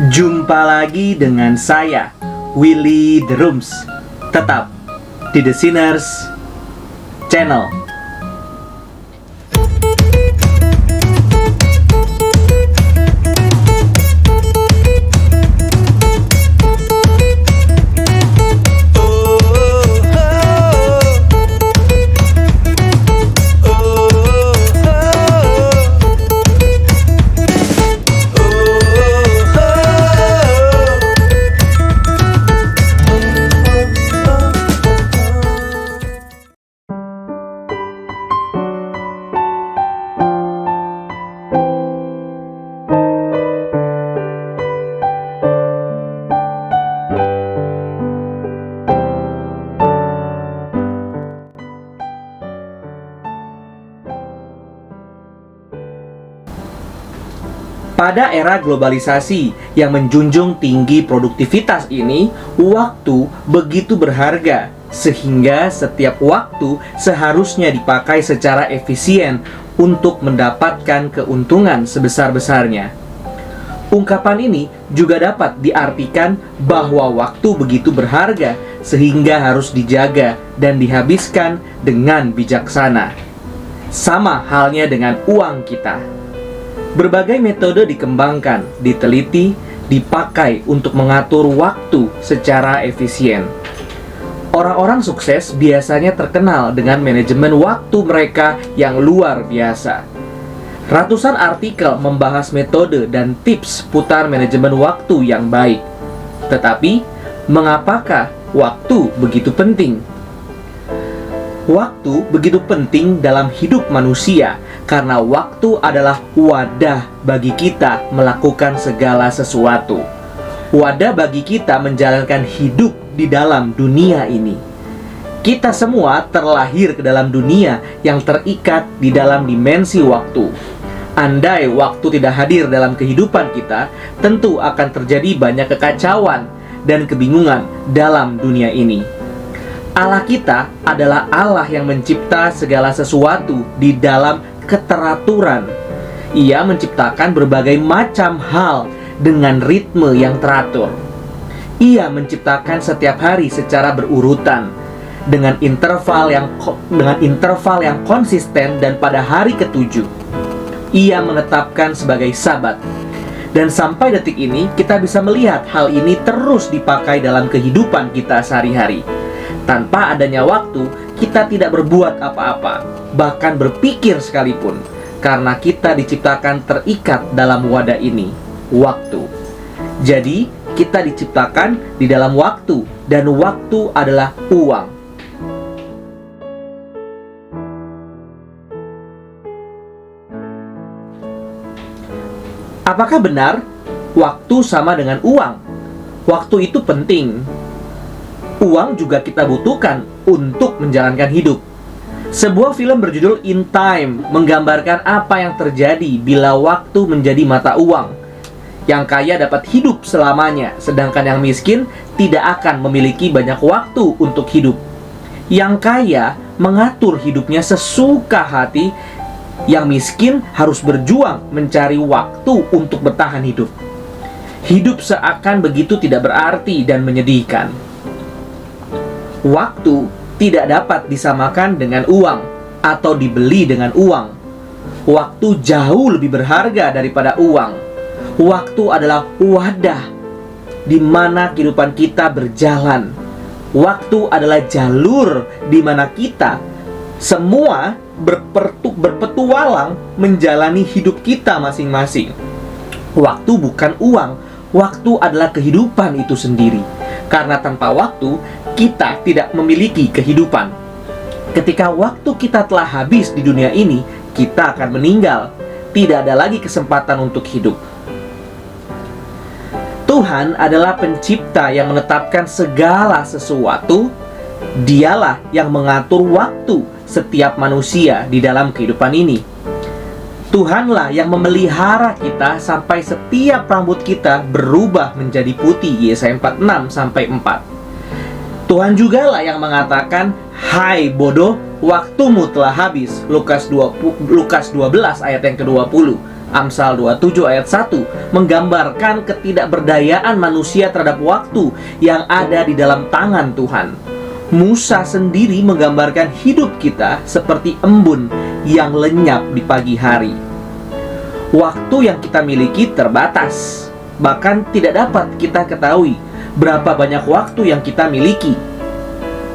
Jumpa lagi dengan saya, Willy The Rooms. Tetap di The Sinners Channel. Pada era globalisasi yang menjunjung tinggi produktivitas ini, waktu begitu berharga, sehingga setiap waktu seharusnya dipakai secara efisien untuk mendapatkan keuntungan sebesar-besarnya. Ungkapan ini juga dapat diartikan bahwa waktu begitu berharga, sehingga harus dijaga dan dihabiskan dengan bijaksana. Sama halnya dengan uang kita. Berbagai metode dikembangkan, diteliti, dipakai untuk mengatur waktu secara efisien. Orang-orang sukses biasanya terkenal dengan manajemen waktu mereka yang luar biasa. Ratusan artikel membahas metode dan tips putar manajemen waktu yang baik. Tetapi, mengapakah waktu begitu penting? Waktu begitu penting dalam hidup manusia karena waktu adalah wadah bagi kita melakukan segala sesuatu. Wadah bagi kita menjalankan hidup di dalam dunia ini. Kita semua terlahir ke dalam dunia yang terikat di dalam dimensi waktu. Andai waktu tidak hadir dalam kehidupan kita, tentu akan terjadi banyak kekacauan dan kebingungan dalam dunia ini. Allah kita adalah Allah yang mencipta segala sesuatu di dalam keteraturan. Ia menciptakan berbagai macam hal dengan ritme yang teratur. Ia menciptakan setiap hari secara berurutan dengan interval yang konsisten, dan pada hari ketujuh Ia menetapkan sebagai Sabat. Dan sampai detik ini kita bisa melihat hal ini terus dipakai dalam kehidupan kita sehari-hari. Tanpa adanya waktu, kita tidak berbuat apa-apa, bahkan berpikir sekalipun, karena kita diciptakan terikat dalam wadah ini, waktu. Jadi, kita diciptakan di dalam waktu, dan waktu adalah uang. Apakah benar waktu sama dengan uang? Waktu itu penting. Uang juga kita butuhkan untuk menjalankan hidup. Sebuah film berjudul In Time menggambarkan apa yang terjadi bila waktu menjadi mata uang. Yang kaya dapat hidup selamanya, sedangkan yang miskin tidak akan memiliki banyak waktu untuk hidup. Yang kaya mengatur hidupnya sesuka hati, yang miskin harus berjuang mencari waktu untuk bertahan hidup. Hidup seakan begitu tidak berarti dan menyedihkan. Waktu tidak dapat disamakan dengan uang atau dibeli dengan uang. Waktu jauh lebih berharga daripada uang. Waktu adalah wadah di mana kehidupan kita berjalan. Waktu adalah jalur di mana kita semua berpetualang menjalani hidup kita masing-masing. Waktu bukan uang, waktu adalah kehidupan itu sendiri. Karena tanpa waktu, kita tidak memiliki kehidupan. Ketika waktu kita telah habis di dunia ini, kita akan meninggal. Tidak ada lagi kesempatan untuk hidup. Tuhan adalah pencipta yang menetapkan segala sesuatu. Dialah yang mengatur waktu setiap manusia di dalam kehidupan ini. Tuhanlah yang memelihara kita sampai setiap rambut kita berubah menjadi putih. Yesaya 46-4. Tuhan jugalah yang mengatakan, "Hai bodoh, waktumu telah habis." Lukas 12 ayat yang ke-20. Amsal 27 ayat 1 menggambarkan ketidakberdayaan manusia terhadap waktu yang ada di dalam tangan Tuhan. Musa sendiri menggambarkan hidup kita seperti embun yang lenyap di pagi hari. Waktu yang kita miliki terbatas, bahkan tidak dapat kita ketahui berapa banyak waktu yang kita miliki.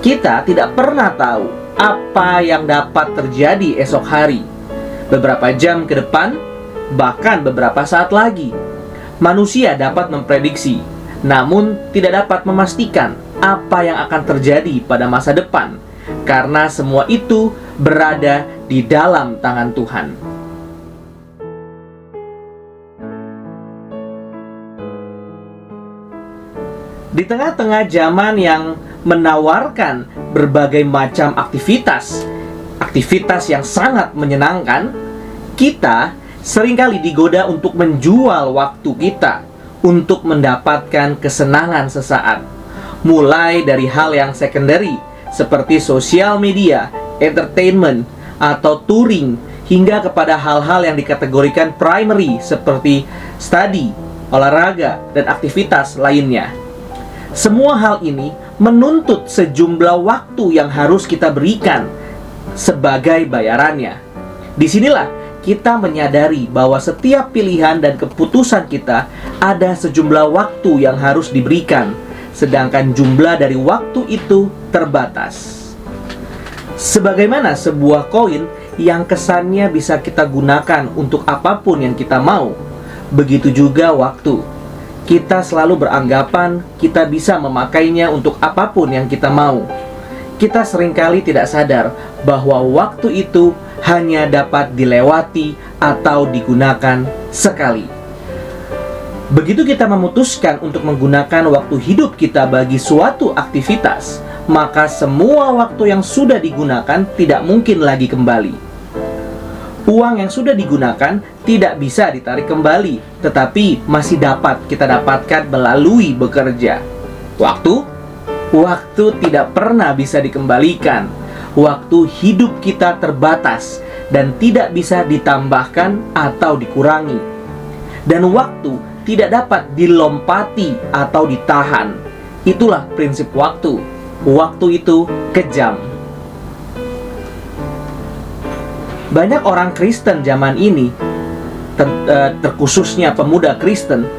Kita tidak pernah tahu apa yang dapat terjadi esok hari, beberapa jam ke depan, bahkan beberapa saat lagi. Manusia dapat memprediksi, namun tidak dapat memastikan apa yang akan terjadi pada masa depan, karena semua itu berada di dalam tangan Tuhan. Di tengah-tengah zaman yang menawarkan berbagai macam aktivitas yang sangat menyenangkan, kita seringkali digoda untuk menjual waktu kita untuk mendapatkan kesenangan sesaat. Mulai dari hal yang secondary seperti sosial media, entertainment, atau touring, hingga kepada hal-hal yang dikategorikan primary seperti study, olahraga, dan aktivitas lainnya. Semua hal ini menuntut sejumlah waktu yang harus kita berikan sebagai bayarannya. Disinilah kita menyadari bahwa setiap pilihan dan keputusan kita ada sejumlah waktu yang harus diberikan, sedangkan jumlah dari waktu itu terbatas. Sebagaimana sebuah koin yang kesannya bisa kita gunakan untuk apapun yang kita mau, begitu juga waktu. Kita selalu beranggapan kita bisa memakainya untuk apapun yang kita mau. Kita seringkali tidak sadar bahwa waktu itu hanya dapat dilewati atau digunakan sekali. Begitu kita memutuskan untuk menggunakan waktu hidup kita bagi suatu aktivitas, maka semua waktu yang sudah digunakan tidak mungkin lagi kembali. Uang yang sudah digunakan tidak bisa ditarik kembali, tetapi masih dapat kita dapatkan melalui bekerja. Waktu tidak pernah bisa dikembalikan. Waktu hidup kita terbatas dan tidak bisa ditambahkan atau dikurangi. Dan waktu tidak dapat dilompati atau ditahan. Itulah prinsip waktu. Waktu itu kejam. Banyak orang Kristen zaman ini, terkhususnya pemuda Kristen,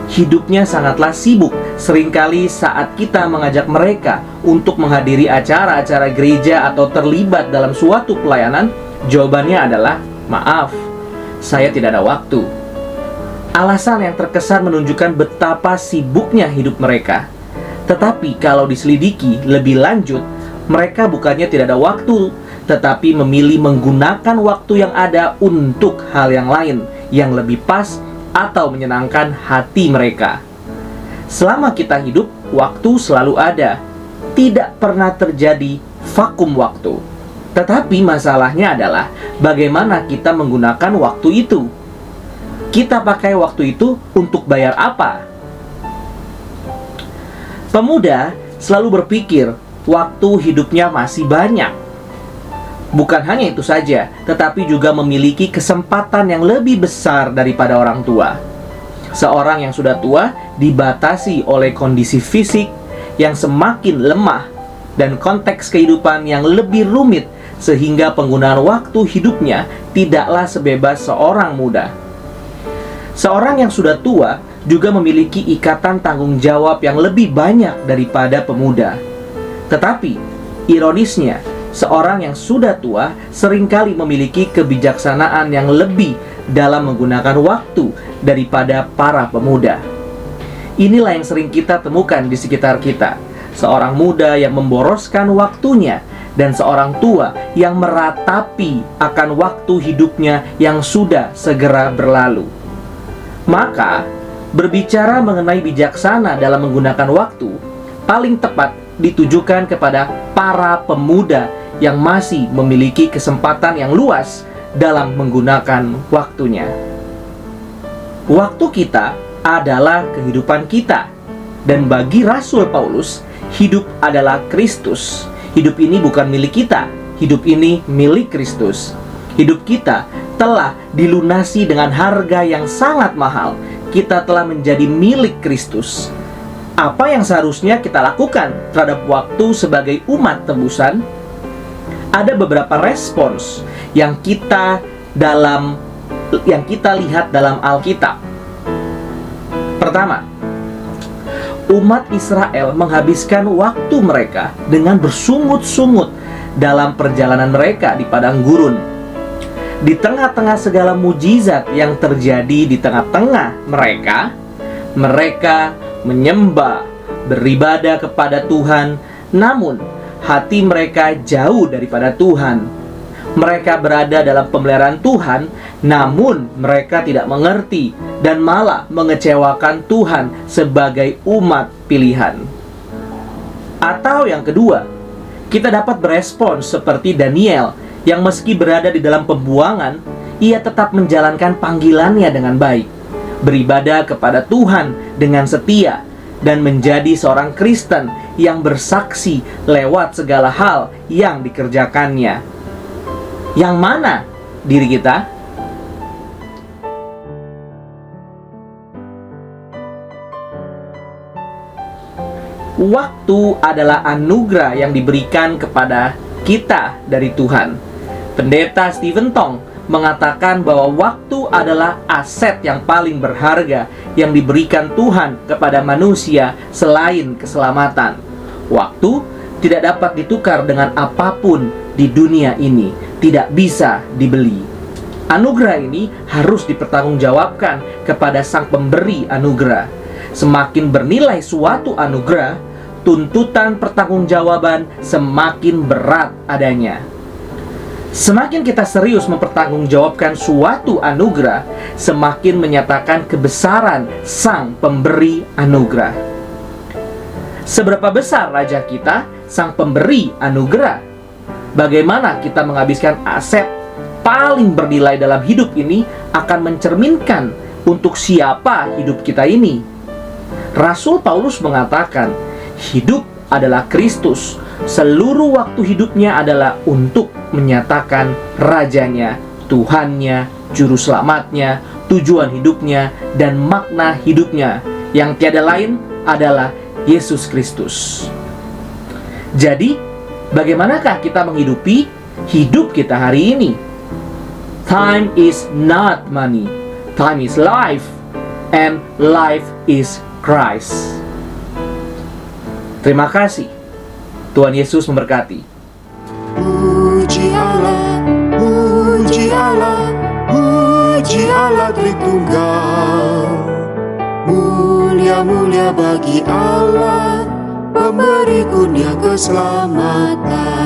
hidupnya sangatlah sibuk. Seringkali saat kita mengajak mereka untuk menghadiri acara-acara gereja atau terlibat dalam suatu pelayanan, jawabannya adalah, "Maaf, saya tidak ada waktu." Alasan yang terkesan menunjukkan betapa sibuknya hidup mereka. Tetapi kalau diselidiki lebih lanjut, mereka bukannya tidak ada waktu, tetapi memilih menggunakan waktu yang ada untuk hal yang lain yang lebih pas atau menyenangkan hati mereka. Selama kita hidup, waktu selalu ada. Tidak pernah terjadi vakum waktu. Tetapi masalahnya adalah bagaimana kita menggunakan waktu itu. Kita pakai waktu itu untuk bayar apa? Pemuda selalu berpikir waktu hidupnya masih banyak. Bukan hanya itu saja, tetapi juga memiliki kesempatan yang lebih besar daripada orang tua. Seorang yang sudah tua dibatasi oleh kondisi fisik yang semakin lemah dan konteks kehidupan yang lebih rumit, sehingga penggunaan waktu hidupnya tidaklah sebebas seorang muda. Seorang yang sudah tua juga memiliki ikatan tanggung jawab yang lebih banyak daripada pemuda. Tetapi, ironisnya, seorang yang sudah tua seringkali memiliki kebijaksanaan yang lebih dalam menggunakan waktu daripada para pemuda. Inilah yang sering kita temukan di sekitar kita. Seorang muda yang memboroskan waktunya dan seorang tua yang meratapi akan waktu hidupnya yang sudah segera berlalu. Maka, berbicara mengenai bijaksana dalam menggunakan waktu, paling tepat ditujukan kepada para pemuda yang masih memiliki kesempatan yang luas dalam menggunakan waktunya. Waktu kita adalah kehidupan kita. Dan bagi Rasul Paulus, hidup adalah Kristus. Hidup ini bukan milik kita, hidup ini milik Kristus. Hidup kita telah dilunasi dengan harga yang sangat mahal. Kita telah menjadi milik Kristus. Apa yang seharusnya kita lakukan terhadap waktu sebagai umat tebusan? Ada beberapa respons yang kita lihat dalam Alkitab. Pertama, umat Israel menghabiskan waktu mereka dengan bersungut-sungut dalam perjalanan mereka di padang gurun. Di tengah-tengah segala mujizat yang terjadi di tengah-tengah mereka menyembah, beribadah kepada Tuhan, namun hati mereka jauh daripada Tuhan. Mereka berada dalam pemeliharaan Tuhan, namun mereka tidak mengerti dan malah mengecewakan Tuhan sebagai umat pilihan. Atau yang kedua, kita dapat berespons seperti Daniel yang meski berada di dalam pembuangan, ia tetap menjalankan panggilannya dengan baik, beribadah kepada Tuhan dengan setia, dan menjadi seorang Kristen yang bersaksi lewat segala hal yang dikerjakannya. Yang mana diri kita? Waktu adalah anugerah yang diberikan kepada kita dari Tuhan. Pendeta Stephen Tong mengatakan bahwa waktu adalah aset yang paling berharga yang diberikan Tuhan kepada manusia selain keselamatan. Waktu tidak dapat ditukar dengan apapun di dunia ini, tidak bisa dibeli. Anugerah ini harus dipertanggungjawabkan kepada Sang Pemberi anugerah. Semakin bernilai suatu anugerah, tuntutan pertanggungjawaban semakin berat adanya. Semakin kita serius mempertanggungjawabkan suatu anugerah, semakin menyatakan kebesaran Sang Pemberi anugerah. Seberapa besar raja kita, Sang Pemberi anugerah? Bagaimana kita menghabiskan aset paling bernilai dalam hidup ini akan mencerminkan untuk siapa hidup kita ini. Rasul Paulus mengatakan, hidup adalah Kristus. Seluruh waktu hidupnya adalah untuk menyatakan rajanya, Tuhannya, juru selamatnya, tujuan hidupnya, dan makna hidupnya, yang tiada lain adalah Yesus Kristus. Jadi, bagaimanakah kita menghidupi hidup kita hari ini? Time is not money. Time is life. And life is Christ. Terima kasih. Tuhan Yesus memberkati. Puji Allah, puji Allah, puji Allah Tritunggal. Mulia-mulia bagi Allah, pemberi kurnia keselamatan.